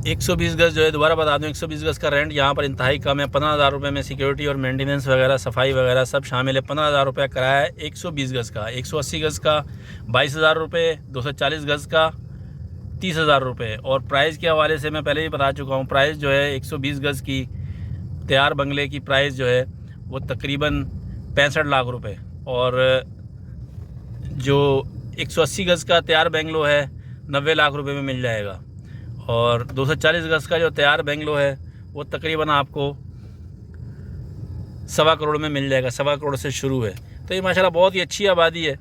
120 गज़ जो है, दोबारा बता दूं, 120 गज़ का रेंट यहाँ पर इंतहाई कम है। 15,000 रुपये में सिक्योरिटी और मेंटेनेंस वगैरह, सफाई वगैरह सब शामिल है। 15,000 रुपये किराया है 120 गज़ का। 180 गज़ का 22,000 रुपये, 240 गज़ का 30,000 रुपये। और प्राइस के हवाले से मैं पहले ही बता चुका हूँ, प्राइस जो है 120 गज़ की तैयार बंगले की प्राइस जो है वो तकरीबन 65 लाख रुपये, और जो 180 गज़ का तैयार बेंगलो है 90 लाख रुपए में मिल जाएगा। और 240 गज़ का जो तैयार बेंगलो है वो तकरीबन आपको 1.25 करोड़ में मिल जाएगा। 1.25 करोड़ से शुरू है। तो ये माशाल्लाह बहुत ही अच्छी आबादी है,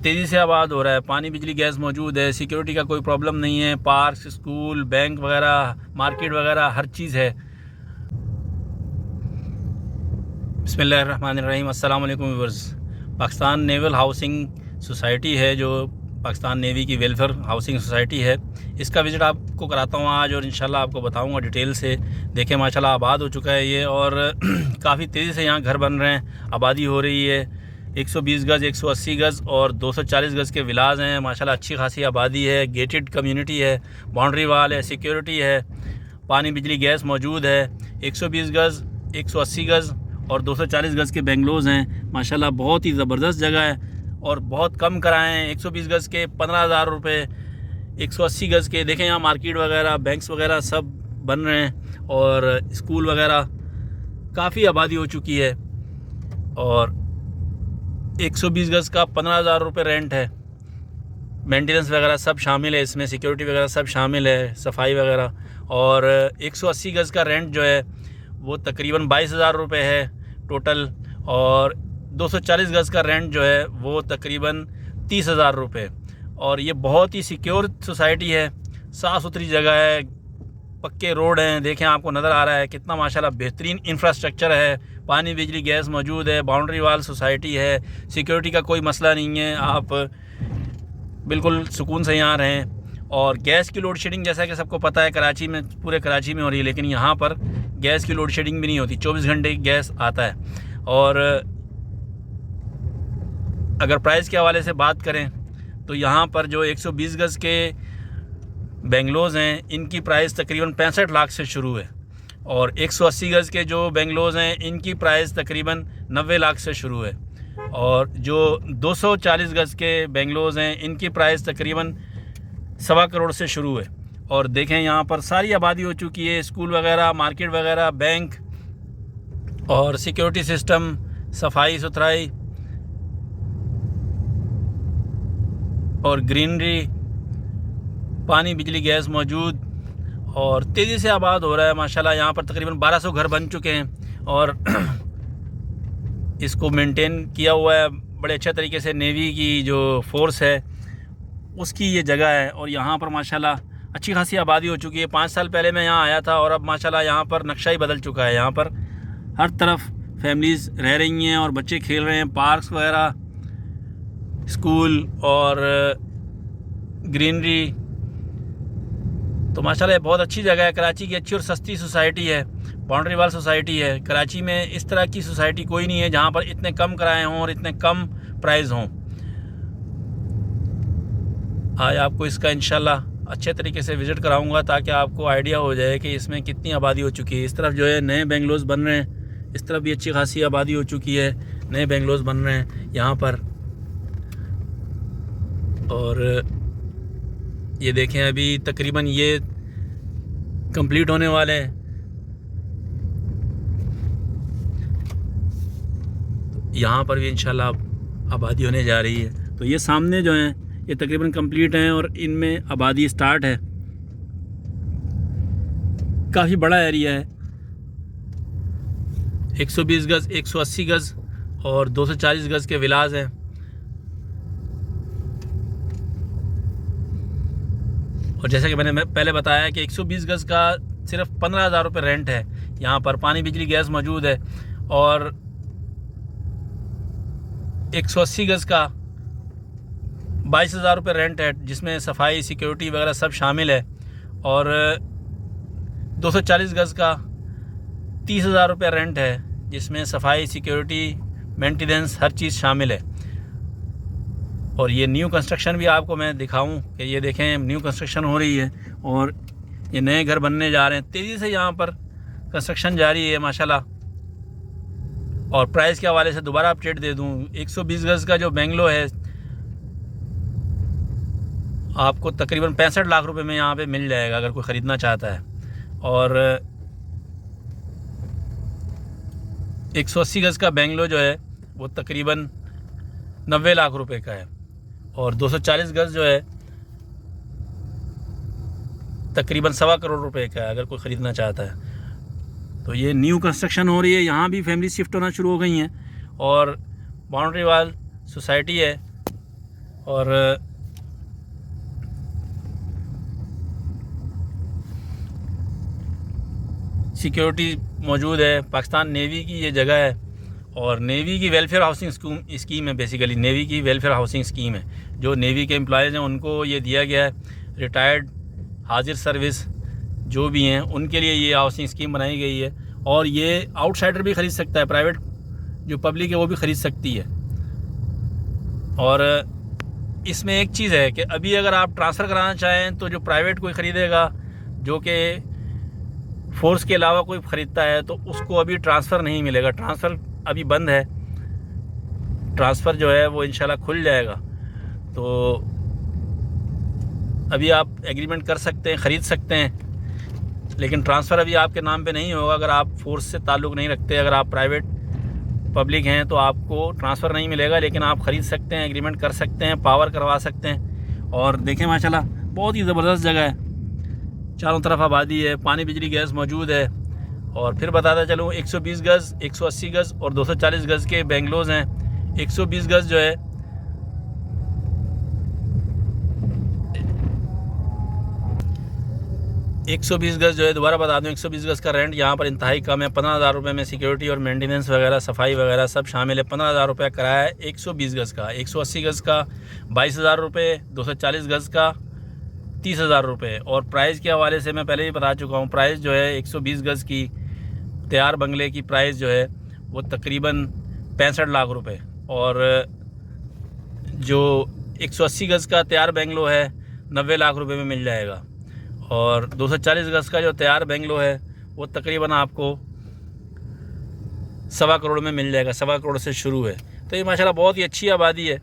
तेज़ी से आबाद हो रहा है। पानी बिजली गैस मौजूद है, सिक्योरिटी का कोई प्रॉब्लम नहीं है। पार्क, स्कूल, बैंक वगैरह, मार्केट वगैरह हर चीज़ है। बिस्मिल्लाहिर्रहमानिर्रहीम। अस्सलाम वालेकुम viewers. Pakistan naval housing society है, जो पाकिस्तान नेवी की वेलफेयर हाउसिंग सोसाइटी है, इसका विज़िट आपको कराता हूँ आज, और इंशाल्लाह आपको बताऊँगा डिटेल से। देखें माशाल्लाह आबाद हो चुका है ये, और काफ़ी तेज़ी से यहाँ घर बन रहे हैं, आबादी हो रही है। 120 गज़, 180 गज़ और 240 गज़ के विलाज हैं। माशाल्लाह अच्छी खासी आबादी है, गेटेड कम्युनिटी है, बाउंड्री वाल है, सिक्योरिटी है, पानी बिजली गैस मौजूद है। 120 गज़, 180 गज़ और 240 गज़ के बेंगलोज़ हैं। माशाल्लाह बहुत ही ज़बरदस्त जगह है, और बहुत कम किराए हैं। 120 गज़ के 15,000 रुपये, 180 गज़ के देखें यहाँ मार्केट वगैरह, बैंक्स वगैरह सब बन रहे हैं, और स्कूल वगैरह काफ़ी आबादी हो चुकी है। और 120 गज़ का 15,000 रुपये रेंट है। मेंटेनेंस वगैरह सब शामिल है इसमें, सिक्योरिटी वगैरह सब शामिल है, सफाई वगैरह। और 180 गज़ का रेंट जो है वो तकरीबन 22,000 रुपये है टोटल, और 240 गज़ का रेंट जो है वो तकरीबन 30,000 रुपये। और ये बहुत ही सिक्योर सोसाइटी है, साफ़ सुथरी जगह है, पक्के रोड हैं, देखें आपको नज़र आ रहा है कितना माशाल्लाह बेहतरीन इंफ्रास्ट्रक्चर है। पानी बिजली गैस मौजूद है, बाउंड्री वाल सोसाइटी है, सिक्योरिटी का कोई मसला नहीं है, आप बिल्कुल सुकून से यहाँ रहें। और गैस की लोड शेडिंग जैसा कि सबको पता है कराची में, पूरे कराची में हो रही है, लेकिन यहाँ पर गैस की लोड शेडिंग भी नहीं होती, 24 घंटे गैस आता है। और अगर प्राइस के हवाले से बात करें तो यहाँ पर जो 120 गज़ के बेंगलोज़ हैं इनकी प्राइस तकरीबन 65 लाख से शुरू है, और 180 गज़ के जो बेंगलोज़ हैं इनकी प्राइस तकरीबन 90 लाख से शुरू है, और जो 240 गज़ के बेंगलोज़ हैं इनकी प्राइस तकरीबन 1.25 करोड़ से शुरू है। और देखें यहाँ पर सारी आबादी हो चुकी है, स्कूल वगैरह, मार्केट वगैरह, बैंक और सिक्योरिटी सिस्टम, सफाई सुथराई और ग्रीनरी, पानी बिजली गैस मौजूद, और तेज़ी से आबाद हो रहा है माशाल्लाह। यहाँ पर तकरीबन 1200 घर बन चुके हैं, और इसको मेंटेन किया हुआ है बड़े अच्छे तरीके से। नेवी की जो फोर्स है उसकी ये जगह है, और यहाँ पर माशाल्लाह अच्छी खासी आबादी हो चुकी है। 5 साल पहले मैं यहाँ आया था, और अब माशाल्लाह यहाँ पर नक्शा ही बदल चुका है। यहाँ पर हर तरफ फैमिलीज़ रह रही हैं और बच्चे खेल रहे हैं, पार्क्स वगैरह, स्कूल और ग्रीनरी। तो माशाल्लाह बहुत अच्छी जगह है, कराची की अच्छी और सस्ती सोसाइटी है, बाउंड्री वाल सोसाइटी है। कराची में इस तरह की सोसाइटी कोई नहीं है जहाँ पर इतने कम किराए हों और इतने कम प्राइस हों। आज आपको इसका इंशाल्लाह अच्छे तरीके से विज़िट कराऊंगा, ताकि आपको आइडिया हो जाए कि इसमें कितनी आबादी हो चुकी है। इस तरफ जो है नए बेंगलोज़ बन रहे हैं, इस तरफ भी अच्छी खासी आबादी हो चुकी है, नए बेंगलोज़ बन रहे हैं यहाँ पर। और ये देखें अभी तकरीबन ये कंप्लीट होने वाले हैं। यहाँ पर भी इंशाल्लाह आबादी होने जा रही है। तो ये सामने जो हैं ये तकरीबन कंप्लीट हैं, और इनमें आबादी स्टार्ट है। काफ़ी बड़ा एरिया है, 120 गज़, 180 गज़ और 240 गज़ के विलाज हैं। और जैसा कि मैंने पहले बताया कि 120 गज़ का सिर्फ 15,000 रुपये रेंट है। यहाँ पर पानी बिजली गैस मौजूद है, और 180 गज़ का 22,000 रुपये रेंट है, जिसमें सफाई, सिक्योरिटी वगैरह सब शामिल है। और 240 गज़ का 30,000 रुपये रेंट है, जिसमें सफाई, सिक्योरिटी, मेंटेनेंस हर चीज़ शामिल है। और ये न्यू कंस्ट्रक्शन भी आपको मैं दिखाऊं कि ये देखें न्यू कंस्ट्रक्शन हो रही है और ये नए घर बनने जा रहे हैं। तेज़ी से यहाँ पर कंस्ट्रक्शन जारी है माशाल्लाह। और प्राइस के हवाले से दोबारा अपडेट दे दूं, 120 गज़ का जो बेंगलो है आपको तकरीबन 65 लाख रुपए में यहाँ पे मिल जाएगा अगर कोई ख़रीदना चाहता है। और 180 गज़ का बेंगलो जो है वो तकरीबन 90 लाख रुपए का है। और 240 गज़ जो है तकरीबन 1.25 करोड़ रुपए का है अगर कोई ख़रीदना चाहता है। तो ये न्यू कंस्ट्रक्शन हो रही है, यहाँ भी फैमिली शिफ्ट होना शुरू हो गई हैं। और बाउंड्री वाल सोसाइटी है और सिक्योरिटी मौजूद है। पाकिस्तान नेवी की ये जगह है और नेवी की वेलफेयर हाउसिंग स्कीम है। बेसिकली नेवी की वेलफेयर हाउसिंग स्कीम है। जो नेवी के एम्प्लॉयज़ हैं उनको ये दिया गया है, रिटायर्ड हाजिर सर्विस जो भी हैं उनके लिए ये हाउसिंग स्कीम बनाई गई है। और ये आउटसाइडर भी ख़रीद सकता है, प्राइवेट जो पब्लिक है वो भी ख़रीद सकती है। और इसमें एक चीज़ है कि अभी अगर आप ट्रांसफ़र कराना चाहें तो जो प्राइवेट कोई ख़रीदेगा, जो कि फोर्स के अलावा कोई ख़रीदता है, तो उसको अभी ट्रांसफ़र नहीं मिलेगा। ट्रांसफ़र अभी बंद है। ट्रांसफ़र जो है वो इंशाल्लाह खुल जाएगा। तो अभी आप एग्रीमेंट कर सकते हैं, ख़रीद सकते हैं, लेकिन ट्रांसफ़र अभी आपके नाम पे नहीं होगा। अगर आप फोर्स से ताल्लुक़ नहीं रखते, अगर आप प्राइवेट पब्लिक हैं तो आपको ट्रांसफ़र नहीं मिलेगा, लेकिन आप ख़रीद सकते हैं, एग्रीमेंट कर सकते हैं, पावर करवा सकते हैं। और देखें माशाल्लाह बहुत ही ज़बरदस्त जगह है, चारों तरफ आबादी है, पानी बिजली गैस मौजूद है। और फिर बताता चलूँ 120 गज़, 180 गज़ और 240 गज़ के बेंगलोज़ हैं। 120 गज़ जो है 120 गज़ जो है, दोबारा बता दूं, 120 गज़ का रेंट यहाँ पर इंतहाई कम है। 15,000 रुपये में सिक्योरिटी और मेंटेनेंस वगैरह, सफाई वगैरह सब शामिल है। 15,000 रुपये किराया है 120 गज़ का। 180 गज़ का 22,000 रुपये, 240 गज़ का 30,000 रुपये। और प्राइस के हवाले से मैं पहले ही बता चुका हूँ, प्राइस जो है 120 गज़ की तैयार बंगले की प्राइस जो है वो तकरीबन 65 लाख रुपये। और जो 180 गज़ का तैयार बेंगलो है 90 लाख रुपये में मिल जाएगा। और 240 गज़ का जो तैयार बेंगलो है वो तकरीबन आपको 1.25 करोड़ में मिल जाएगा। 1.25 करोड़ से शुरू है। तो ये माशाल्लाह बहुत ही अच्छी आबादी है,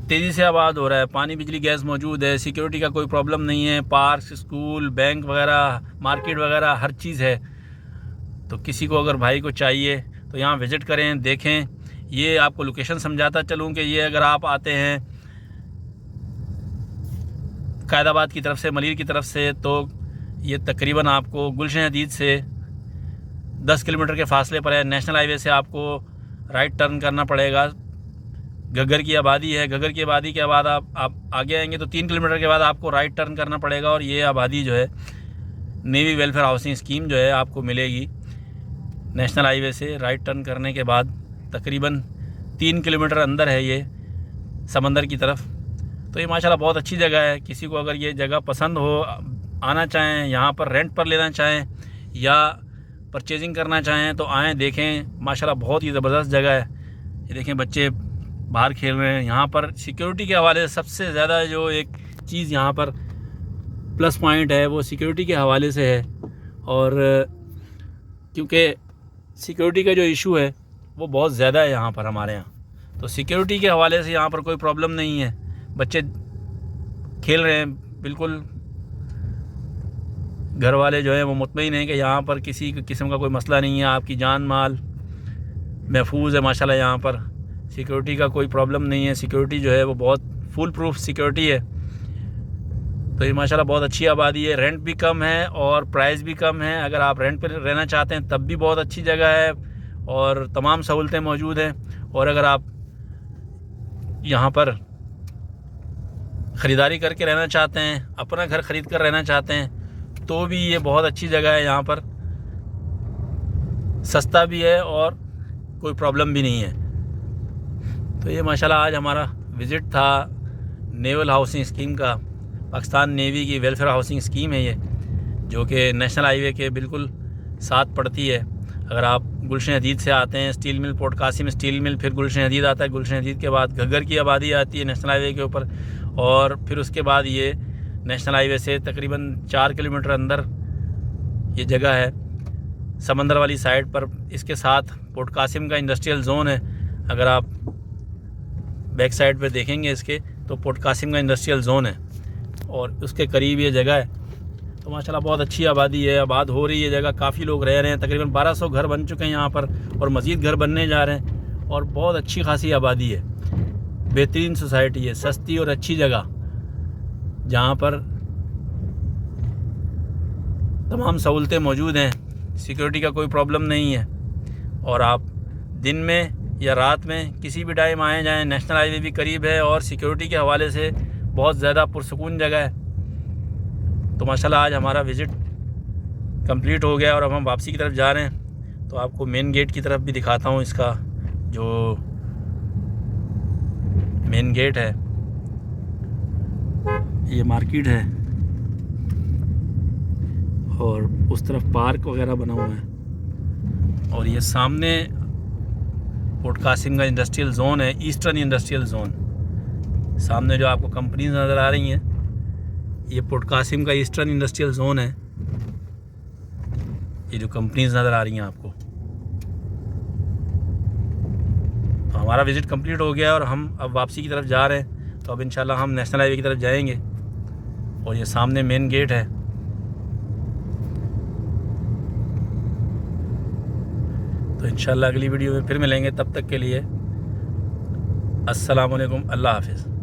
तेज़ी से आबाद हो रहा है। पानी बिजली गैस मौजूद है, सिक्योरिटी का कोई प्रॉब्लम नहीं है। पार्क, स्कूल, बैंक वगैरह, मार्केट वगैरह हर चीज़ है। तो किसी को अगर भाई को चाहिए तो यहाँ विज़िट करें, देखें। ये आपको लोकेशन समझाता चलूँ कि ये अगर आप आते हैं कायदाबाद की तरफ से, मलिर की तरफ से, तो ये तकरीबन आपको गुलशन हदीद से 10 किलोमीटर के फासले पर है। नेशनल हाईवे से आपको राइट टर्न करना पड़ेगा। घग्गर की आबादी है। घग्गर की आबादी के बाद आप आगे आएंगे तो 3 किलोमीटर के बाद आपको राइट टर्न करना पड़ेगा। और ये आबादी जो है नेवी वेलफेयर हाउसिंग स्कीम जो है आपको मिलेगी नेशनल हाईवे से राइट टर्न करने के बाद। तकरीबन 3 किलोमीटर अंदर है ये समंदर की तरफ। तो ये माशाल्लाह बहुत अच्छी जगह है। किसी को अगर ये जगह पसंद हो, आना चाहें, यहाँ पर रेंट पर लेना चाहें या परचेजिंग करना चाहें तो आएँ, देखें। माशाल्लाह बहुत ही ज़बरदस्त जगह है। ये देखें बच्चे बाहर खेल रहे हैं। यहाँ पर सिक्योरिटी के हवाले से सबसे ज़्यादा जो एक चीज़ यहाँ पर प्लस पॉइंट है वो सिक्योरिटी के हवाले से है। और क्योंकि सिक्योरिटी का जो इशू है वो बहुत ज़्यादा है यहाँ पर हमारे यहाँ, तो सिक्योरिटी के हवाले से यहाँ पर कोई प्रॉब्लम नहीं है। बच्चे खेल रहे हैं, बिल्कुल घर वाले जो है वो मुतमईन हैं कि यहाँ पर किसी किस्म का कोई मसला नहीं है। आपकी जान माल महफूज है माशाल्लाह। यहाँ पर सिक्योरिटी का कोई प्रॉब्लम नहीं है। सिक्योरिटी जो है वो बहुत फुल प्रूफ सिक्योरिटी है। तो ये माशाल्लाह बहुत अच्छी आबादी है। रेंट भी कम है और प्राइस भी कम है। अगर आप रेंट पर रहना चाहते हैं तब भी बहुत अच्छी जगह है और तमाम सहूलतें मौजूद हैं। और अगर आप यहाँ पर ख़रीदारी करके रहना चाहते हैं, अपना घर ख़रीद कर रहना चाहते हैं, तो भी ये बहुत अच्छी जगह है। यहाँ पर सस्ता भी है और कोई प्रॉब्लम भी नहीं है। तो ये माशाल्लाह आज हमारा विज़िट था नेवल हाउसिंग स्कीम का। पाकिस्तान नेवी की वेलफेयर हाउसिंग स्कीम है ये, जो कि नेशनल हाईवे के बिल्कुल साथ पड़ती है। अगर आप गुलशन हदीद से आते हैं, steel mill, port Qasim steel mill, फिर गुलशन हदीद आता है, गुलशन हदीद के बाद घग्गर की आबादी आती है नेशनल हाईवे के ऊपर, और फिर उसके बाद ये नेशनल हाईवे से तकरीबन 4 किलोमीटर अंदर ये जगह है समंदर वाली साइड पर। इसके साथ पोर्ट कासिम का इंडस्ट्रियल ज़ोन है। अगर आप बैक साइड पे देखेंगे इसके तो पोर्ट कासिम का इंडस्ट्रियल ज़ोन है और उसके करीब ये जगह है। तो माशाल्लाह बहुत अच्छी आबादी है, आबाद हो रही है जगह, काफ़ी लोग रह रहे हैं। तकरीबन 1200 घर बन चुके हैं यहाँ पर और मज़ीद घर बनने जा रहे हैं और बहुत अच्छी खासी आबादी है। बेहतरीन सोसाइटी है, सस्ती और अच्छी जगह, जहाँ पर तमाम सहूलतें मौजूद हैं, सिक्योरिटी का कोई प्रॉब्लम नहीं है। और आप दिन में या रात में किसी भी टाइम आए जाएं, नेशनल हाईवे भी करीब है और सिक्योरिटी के हवाले से बहुत ज़्यादा पुरसुकून जगह है। तो माशाल्लाह आज हमारा विज़िट कंप्लीट हो गया और अब हम वापसी की तरफ जा रहे हैं। तो आपको मेन गेट की तरफ भी दिखाता हूँ। इसका जो मेन गेट है, ये मार्केट है और उस तरफ पार्क वगैरह बना हुआ है और ये सामने पोर्ट कासिम का इंडस्ट्रियल ज़ोन है, ईस्टर्न इंडस्ट्रियल ज़ोन। सामने जो आपको कंपनीज नज़र आ रही हैं, ये पोर्ट कासिम का ईस्टर्न इंडस्ट्रियल ज़ोन है। ये जो कंपनीज नज़र आ रही हैं आपको। तो हमारा विज़िट कंप्लीट हो गया और हम अब वापसी की तरफ जा रहे हैं। तो अब इंशाल्लाह हम नेशनल हाईवे की तरफ जाएंगे और ये सामने मेन गेट है। तो इंशाल्लाह अगली वीडियो में फिर मिलेंगे। तब तक के लिए अस्सलाम वालेकुम, अल्लाह हाफ़िज़।